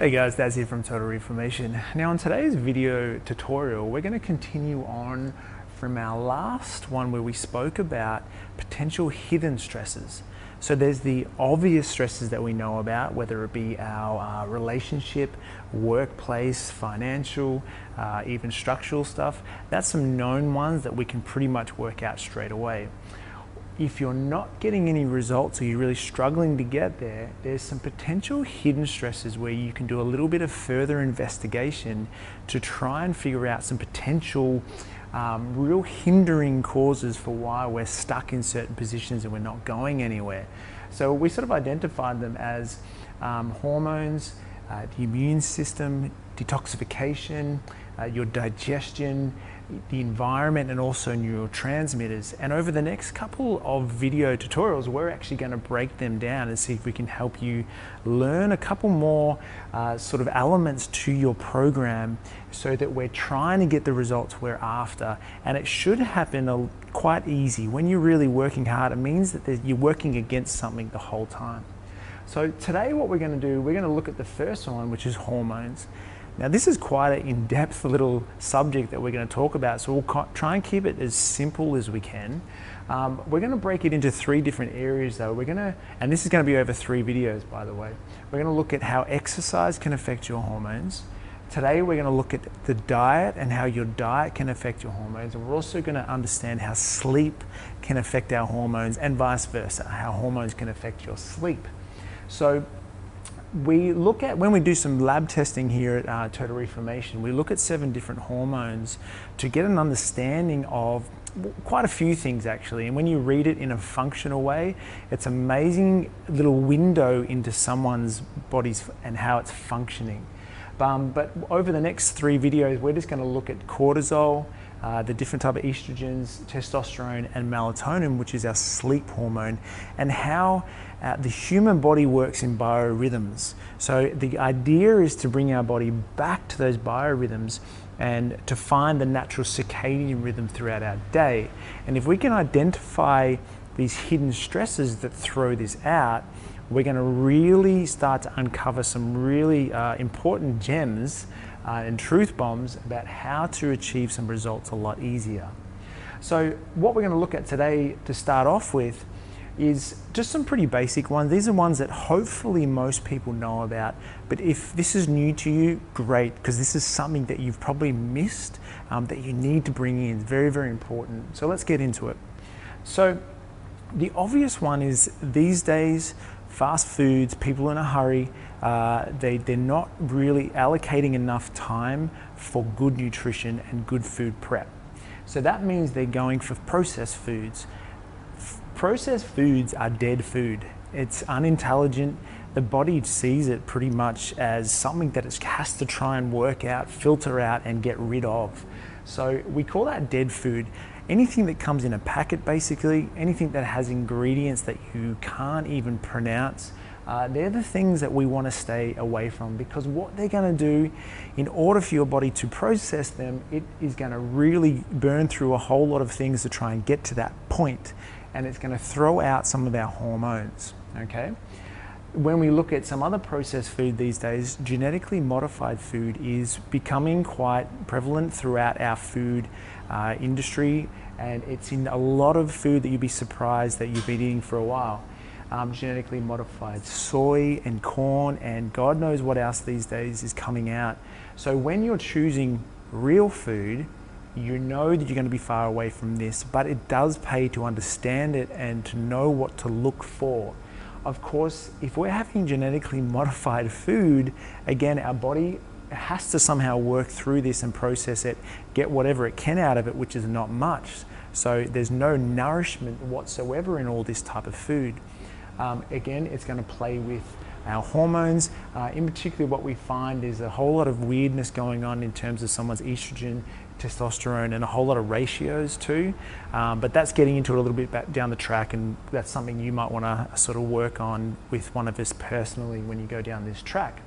Hey guys, Daz here from Total Reformation. Now in today's video tutorial, we're going to continue on from our last one where we spoke about potential hidden stresses. So there's the obvious stresses that we know about, whether it be our relationship, workplace, financial, even structural stuff. That's some known ones that we can pretty much work out straight away. If you're not getting any results or you're really struggling to get there, there's some potential hidden stresses where you can do a little bit of further investigation to try and figure out some potential real hindering causes for why we're stuck in certain positions and we're not going anywhere. So we sort of identified them as hormones, the immune system, detoxification, your digestion, the environment, and also neurotransmitters. And over the next couple of video tutorials, we're actually going to break them down and see if we can help you learn a couple more sort of elements to your program so that we're trying to get the results we're after. And it should happen quite easy. When you're really working hard, it means that you're working against something the whole time. So today what we're going to do, we're going to look at the first one, which is hormones. Now this is quite an in-depth little subject that we're going to talk about, so we'll try and keep it as simple as we can. We're going to break it into three different areas though. And this is going to be over 3 videos by the way. We're going to look at how exercise can affect your hormones. Today we're going to look at the diet and how your diet can affect your hormones, and we're also going to understand how sleep can affect our hormones and vice versa, how hormones can affect your sleep. So we look at, when we do some lab testing here at Total Reformation, we look at 7 different hormones to get an understanding of quite a few things actually. And when you read it in a functional way, it's an amazing little window into someone's bodies and how it's functioning. But over the next 3 videos, we're just going to look at cortisol, the different type of estrogens, testosterone, and melatonin, which is our sleep hormone, and how the human body works in biorhythms. So the idea is to bring our body back to those biorhythms and to find the natural circadian rhythm throughout our day. And if we can identify these hidden stresses that throw this out, we're going to really start to uncover some really important gems and truth bombs about how to achieve some results a lot easier. So what we're going to look at today to start off with is just some pretty basic ones. These are ones that hopefully most people know about, but if this is new to you, great, because this is something that you've probably missed that you need to bring in. It's very, very important. So let's get into it. So the obvious one is these days, fast foods, people in a hurry, they're not really allocating enough time for good nutrition and good food prep. So that means they're going for processed foods. Processed foods are dead food. It's unintelligent. The body sees it pretty much as something that it has to try and work out, filter out, and get rid of. So we call that dead food. Anything that comes in a packet, basically, anything that has ingredients that you can't even pronounce, they're the things that we want to stay away from, because what they're going to do, in order for your body to process them, it is going to really burn through a whole lot of things to try and get to that point, and it's going to throw out some of our hormones, okay? When we look at some other processed food these days, genetically modified food is becoming quite prevalent throughout our food industry, and it's in a lot of food that you'd be surprised that you've been eating for a while. Genetically modified soy and corn, and God knows what else these days is coming out. So when you're choosing real food, you know that you're going to be far away from this, but it does pay to understand it and to know what to look for. Of course, if we're having genetically modified food, again, our body has to somehow work through this and process it, get whatever it can out of it, which is not much. So there's no nourishment whatsoever in all this type of food. Again, it's going to play with our hormones. In particular, what we find is a whole lot of weirdness going on in terms of someone's estrogen, testosterone, and a whole lot of ratios too. But that's getting into it a little bit back down the track, and that's something you might want to sort of work on with one of us personally when you go down this track.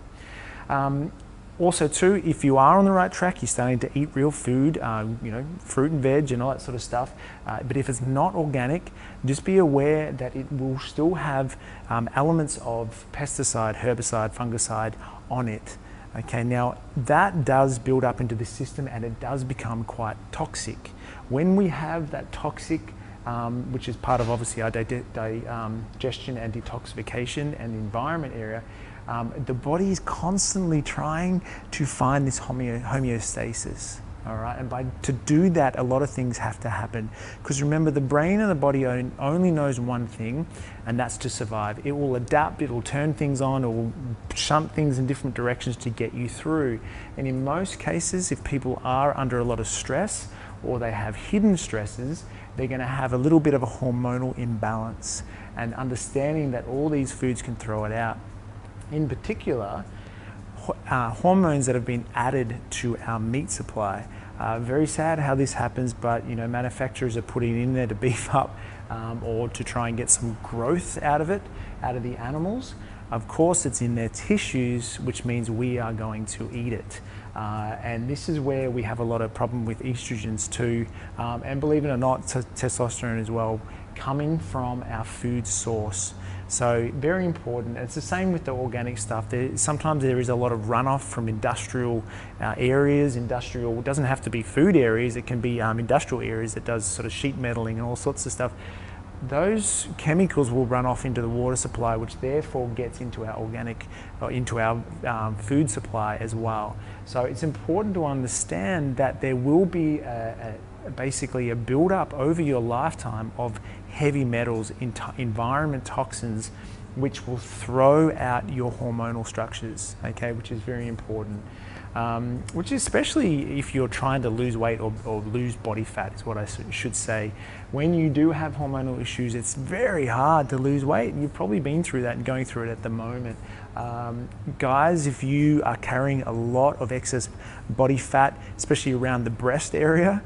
Also too, if you are on the right track, you're starting to eat real food, you know, fruit and veg and all that sort of stuff. But if it's not organic, just be aware that it will still have elements of pesticide, herbicide, fungicide on it. Okay, now that does build up into the system and it does become quite toxic. When we have that toxic, which is part of obviously our digestion and detoxification and the environment area, the body is constantly trying to find this homeostasis. All right, and to do that, a lot of things have to happen. Because remember, the brain and the body only knows one thing, and that's to survive. It will adapt, it will turn things on, it will shunt things in different directions to get you through. And in most cases, if people are under a lot of stress or they have hidden stresses, they're going to have a little bit of a hormonal imbalance. And understanding that all these foods can throw it out. In particular, hormones that have been added to our meat supply. Very sad how this happens, but manufacturers are putting it in there to beef up or to try and get some growth out of it, out of the animals. Of course, it's in their tissues, which means we are going to eat it. And this is where we have a lot of problem with estrogens too, and believe it or not, testosterone as well, coming from our food source. So very important. It's the same with the organic stuff. Sometimes there is a lot of runoff from industrial areas. It doesn't have to be food areas. It can be industrial areas that does sort of sheet metaling and all sorts of stuff. Those chemicals will run off into the water supply, which therefore gets into our organic, or into our food supply as well. So it's important to understand that there will be basically a build-up over your lifetime of heavy metals, environment toxins, which will throw out your hormonal structures, okay, which is very important. Which is especially if you're trying to lose weight or lose body fat is what I should say. When you do have hormonal issues, it's very hard to lose weight. You've probably been through that and going through it at the moment. Guys, if you are carrying a lot of excess body fat, especially around the breast area,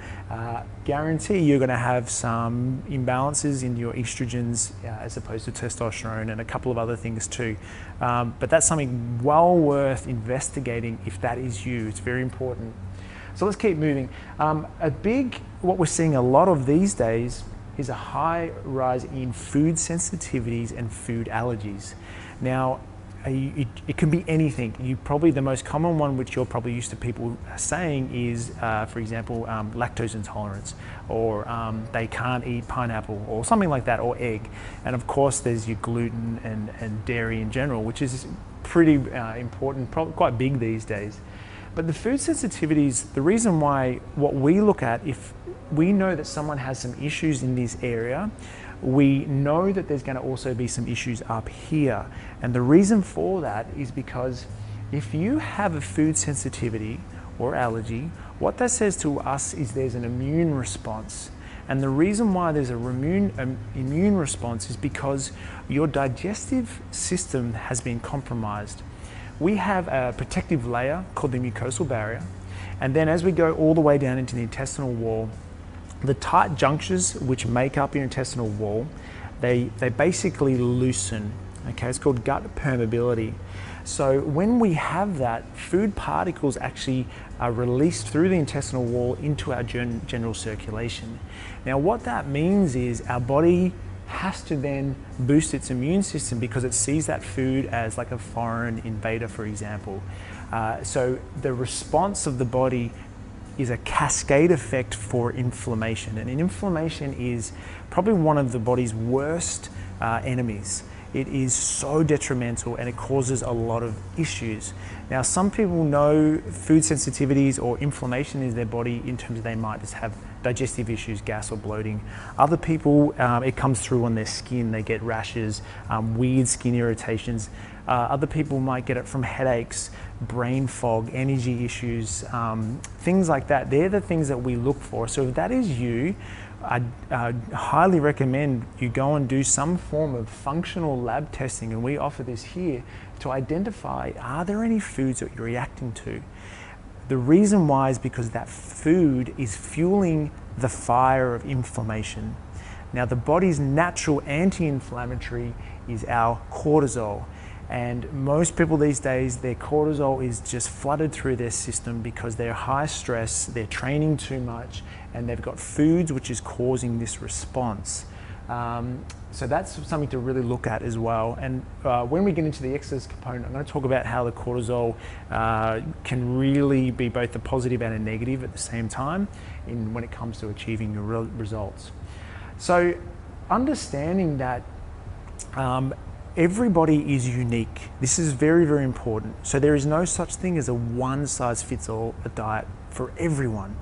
guarantee you're going to have some imbalances in your estrogens as opposed to testosterone and a couple of other things too. But that's something well worth investigating if that is you. It's very important. So let's keep moving. What we're seeing a lot of these days is a high rise in food sensitivities and food allergies. Now, it can be anything. The most common one, which you're probably used to people saying, is, for example, lactose intolerance, or they can't eat pineapple, or something like that, or egg. And of course, there's your gluten and dairy in general, which is pretty important, probably quite big these days. But the food sensitivities, the reason why, what we look at, if we know that someone has some issues in this area, we know that there's going to also be some issues up here. And the reason for that is because if you have a food sensitivity or allergy, what that says to us is there's an immune response. And the reason why there's an immune response is because your digestive system has been compromised. We have a protective layer called the mucosal barrier. And then as we go all the way down into the intestinal wall, the tight junctures which make up your intestinal wall, they basically loosen. Okay, it's called gut permeability. So when we have that, food particles actually are released through the intestinal wall into our general circulation. Now what that means is our body has to then boost its immune system because it sees that food as like a foreign invader, for example. So the response of the body is a cascade effect for inflammation. And inflammation is probably one of the body's worst enemies. It is so detrimental and it causes a lot of issues. Now, some people know food sensitivities or inflammation in their body in terms of they might just have digestive issues, gas or bloating. Other people, it comes through on their skin. They get rashes, weird skin irritations. Other people might get it from headaches, brain fog, energy issues, things like that. They're the things that we look for. So if that is you, I highly recommend you go and do some form of functional lab testing, and we offer this here to identify, are there any foods that you're reacting to? The reason why is because that food is fueling the fire of inflammation. Now, the body's natural anti-inflammatory is our cortisol. And most people these days, their cortisol is just flooded through their system because they're high stress, they're training too much, and they've got foods which is causing this response. So that's something to really look at as well. And when we get into the exercise component, I'm going to talk about how the cortisol can really be both a positive and a negative at the same time when it comes to achieving your results. So understanding that everybody is unique. This is very, very important. So there is no such thing as a one-size-fits-all diet for everyone.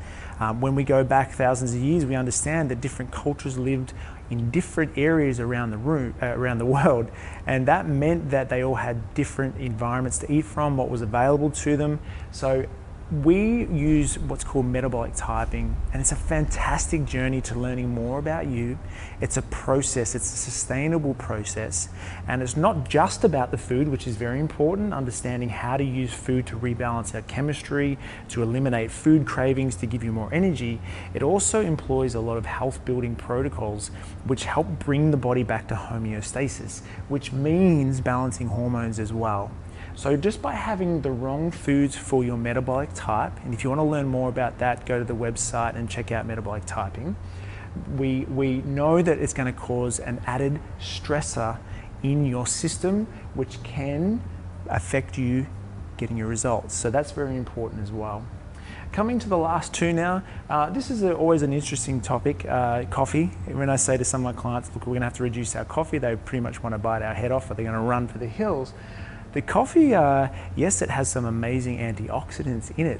When we go back thousands of years, we understand that different cultures lived in different areas around the world, and that meant that they all had different environments to eat from, what was available to them. So we use what's called metabolic typing, and it's a fantastic journey to learning more about you. It's a process, it's a sustainable process, and it's not just about the food, which is very important, understanding how to use food to rebalance our chemistry, to eliminate food cravings, to give you more energy. It also employs a lot of health building protocols which help bring the body back to homeostasis, which means balancing hormones as well. So just by having the wrong foods for your metabolic type, and if you want to learn more about that, go to the website and check out metabolic typing. We know that it's going to cause an added stressor in your system, which can affect you getting your results. So that's very important as well. Coming to the last two now, this is always an interesting topic, coffee. When I say to some of my clients, look, we're going to have to reduce our coffee, they pretty much want to bite our head off, or they're going to run for the hills. The coffee, yes, it has some amazing antioxidants in it,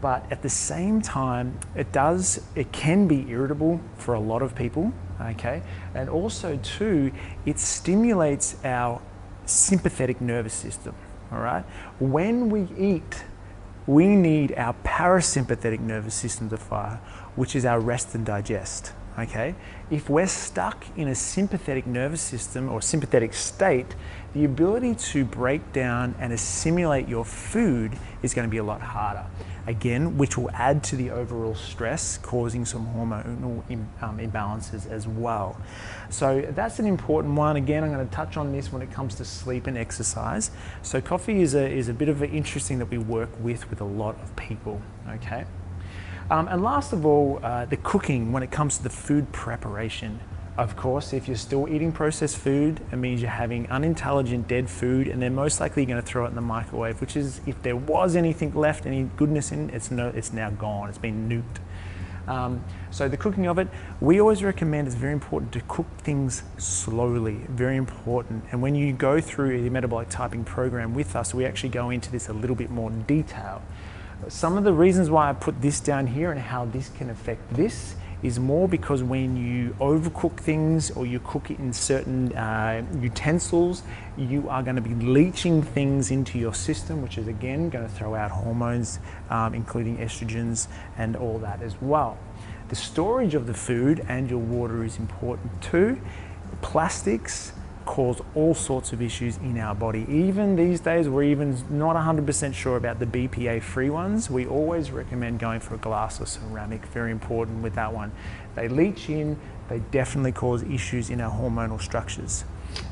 but at the same time, it can be irritable for a lot of people, okay? And also too, it stimulates our sympathetic nervous system, all right? When we eat, we need our parasympathetic nervous system to fire, which is our rest and digest. Okay, if we're stuck in a sympathetic nervous system or sympathetic state, the ability to break down and assimilate your food is going to be a lot harder. Again, which will add to the overall stress, causing some hormonal imbalances as well. So that's an important one. Again, I'm going to touch on this when it comes to sleep and exercise. So coffee is a bit of an interesting that we work with a lot of people. Okay. And last of all, the cooking when it comes to the food preparation. Of course, if you're still eating processed food, it means you're having unintelligent dead food, and they're most likely going to throw it in the microwave, which is, if there was anything left, any goodness in it, it's now gone, it's been nuked. So the cooking of it, we always recommend, it's very important to cook things slowly, very important. And when you go through the metabolic typing program with us, we actually go into this a little bit more in detail. Some of the reasons why I put this down here and how this can affect this is more because when you overcook things or you cook it in certain utensils, you are going to be leaching things into your system, which is again going to throw out hormones, including estrogens and all that as well. The storage of the food and your water is important too. Plastics cause all sorts of issues in our body. Even these days, we're even not 100% sure about the BPA-free ones. We always recommend going for a glass or ceramic, very important with that one. They leach in, they definitely cause issues in our hormonal structures.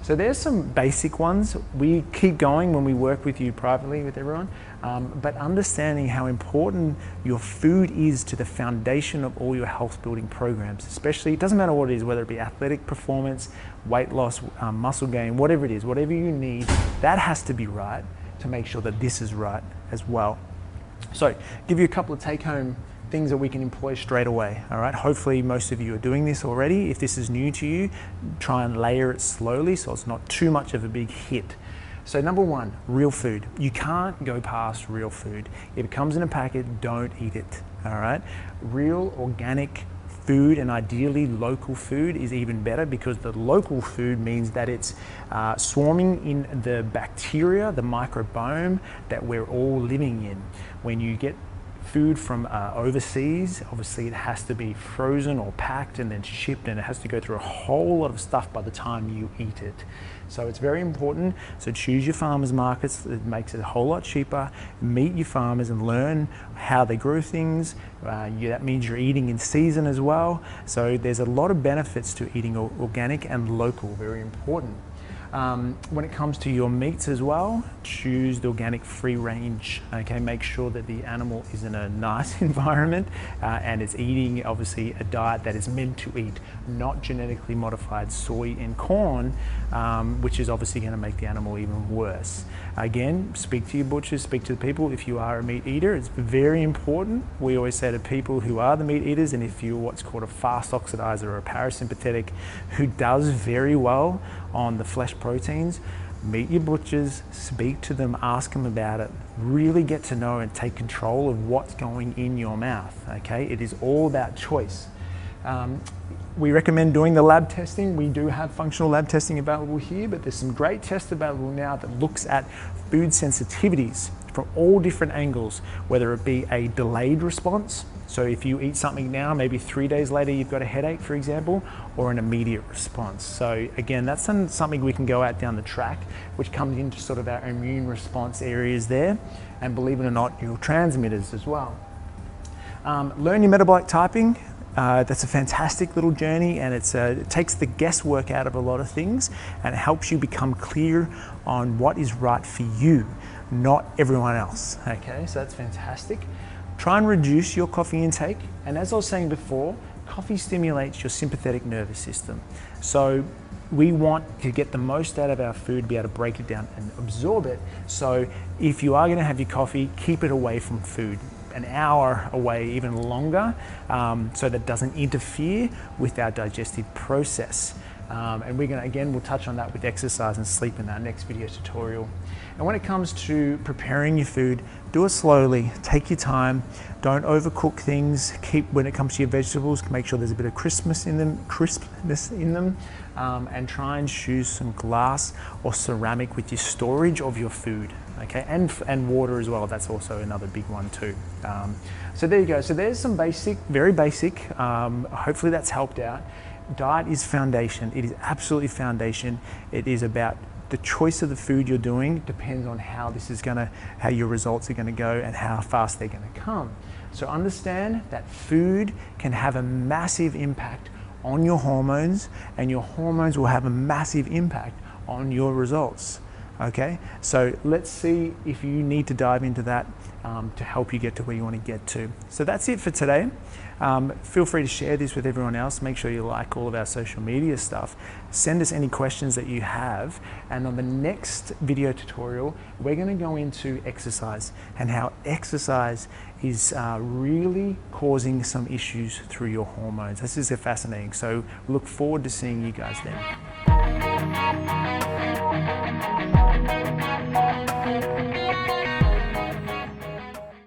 So there's some basic ones. We keep going when we work with you privately with everyone, but understanding how important your food is to the foundation of all your health building programs, especially, it doesn't matter what it is, whether it be athletic performance, weight loss, muscle gain, whatever it is, whatever you need, that has to be right to make sure that this is right as well. So give you a couple of take-home things that we can employ straight away, all right? Hopefully most of you are doing this already. If this is new to you, try and layer it slowly so it's not too much of a big hit. So number one, real food. You can't go past real food. If it comes in a packet, don't eat it, all right? Real organic food, and ideally local food, is even better, because the local food means that it's swarming in the bacteria, the microbiome that we're all living in. When you get food from overseas, obviously it has to be frozen or packed and then shipped, and it has to go through a whole lot of stuff by the time you eat it. So it's very important. So choose your farmers markets. It makes it a whole lot cheaper. Meet your farmers and learn how they grow things. That means you're eating in season as well. So there's a lot of benefits to eating organic and local, very important. When it comes to your meats as well, choose the organic free range. Okay, make sure that the animal is in a nice environment and it's eating obviously a diet that is meant to eat, not genetically modified soy and corn, which is obviously going to make the animal even worse. Again, speak to your butchers, speak to the people. If you are a meat eater, it's very important. We always say to people who are the meat eaters, and if you're what's called a fast oxidizer or a parasympathetic who does very well on the flesh proteins, meet your butchers, speak to them, ask them about it, really get to know and take control of what's going in your mouth, okay? It is all about choice. We recommend doing the lab testing. We do have functional lab testing available here, but there's some great tests available now that looks at food sensitivities from all different angles, whether it be a delayed response. So if you eat something now, maybe 3 days later you've got a headache, for example, or an immediate response. So again, that's something we can go out down the track, which comes into sort of our immune response areas there, and believe it or not, neurotransmitters as well. Learn your metabolic typing. That's a fantastic little journey, and it takes the guesswork out of a lot of things, and it helps you become clear on what is right for you, not everyone else. Okay, so that's fantastic. Try and reduce your coffee intake, and as I was saying before, coffee stimulates your sympathetic nervous system. So we want to get the most out of our food, be able to break it down and absorb it. So if you are going to have your coffee, keep it away from food, an hour away, even longer, so that doesn't interfere with our digestive process. And we're going to, again, we'll touch on that with exercise and sleep in our next video tutorial. And when it comes to preparing your food, do it slowly, take your time, don't overcook things. When it comes to your vegetables, make sure there's a bit of crispness in them, and try and choose some glass or ceramic with your storage of your food. Okay, and water as well. That's also another big one too. So there you go. So there's some basic, very basic. Hopefully that's helped out. Diet is foundation. It is absolutely foundation. It is about the choice of the food you're doing depends on how your results are gonna go and how fast they're gonna come. So understand that food can have a massive impact on your hormones, and your hormones will have a massive impact on your results. Okay, so let's see if you need to dive into that to help you get to where you want to get to. So that's it for today. Feel free to share this with everyone else. Make sure you like all of our social media stuff. Send us any questions that you have. And on the next video tutorial, we're going to go into exercise and how exercise is really causing some issues through your hormones. This is fascinating. So look forward to seeing you guys then.